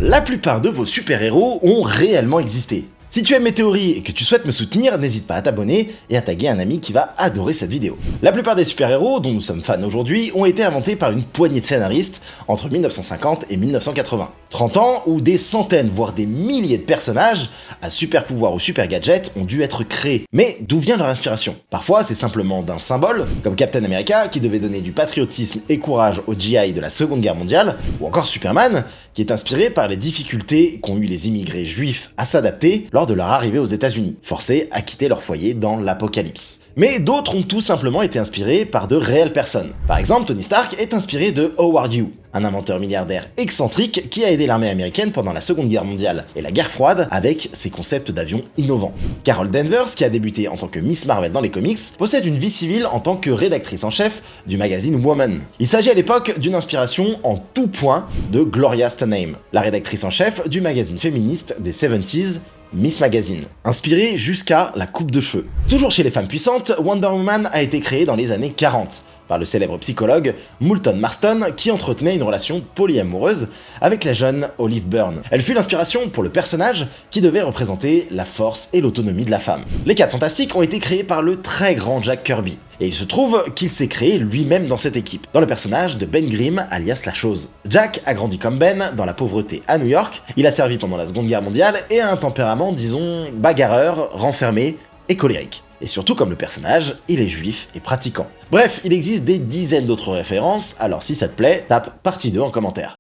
La plupart de vos super-héros ont réellement existé. Si tu aimes mes théories et que tu souhaites me soutenir, n'hésite pas à t'abonner et à taguer un ami qui va adorer cette vidéo. La plupart des super-héros dont nous sommes fans aujourd'hui ont été inventés par une poignée de scénaristes entre 1950 et 1980. 30 ans où des centaines voire des milliers de personnages à super pouvoirs ou super gadgets ont dû être créés. Mais d'où vient leur inspiration? Parfois c'est simplement d'un symbole, comme Captain America qui devait donner du patriotisme et courage aux GI de la Seconde Guerre mondiale, ou encore Superman qui est inspiré par les difficultés qu'ont eu les immigrés juifs à s'adapter lors de leur arrivée aux États-Unis, forcés à quitter leur foyer dans l'apocalypse. Mais d'autres ont tout simplement été inspirés par de réelles personnes. Par exemple, Tony Stark est inspiré de Howard Hughes, un inventeur milliardaire excentrique qui a aidé l'armée américaine pendant la Seconde Guerre mondiale et la guerre froide avec ses concepts d'avions innovants. Carol Danvers, qui a débuté en tant que Miss Marvel dans les comics, possède une vie civile en tant que rédactrice en chef du magazine Woman. Il s'agit à l'époque d'une inspiration en tout point de Gloria Steinem, la rédactrice en chef du magazine féministe des 70s, Miss Magazine, inspirée jusqu'à la coupe de cheveux. Toujours chez les femmes puissantes, Wonder Woman a été créée dans les années 40 par le célèbre psychologue Moulton Marston qui entretenait une relation polyamoureuse avec la jeune Olive Byrne. Elle fut l'inspiration pour le personnage qui devait représenter la force et l'autonomie de la femme. Les 4 Fantastiques ont été créés par le très grand Jack Kirby, et il se trouve qu'il s'est créé lui-même dans cette équipe, dans le personnage de Ben Grimm alias La Chose. Jack a grandi comme Ben dans la pauvreté à New York, il a servi pendant la Seconde Guerre mondiale et a un tempérament, disons, bagarreur, renfermé et colérique. Et surtout comme le personnage, il est juif et pratiquant. Bref, il existe des dizaines d'autres références, alors si ça te plaît, tape partie 2 en commentaire.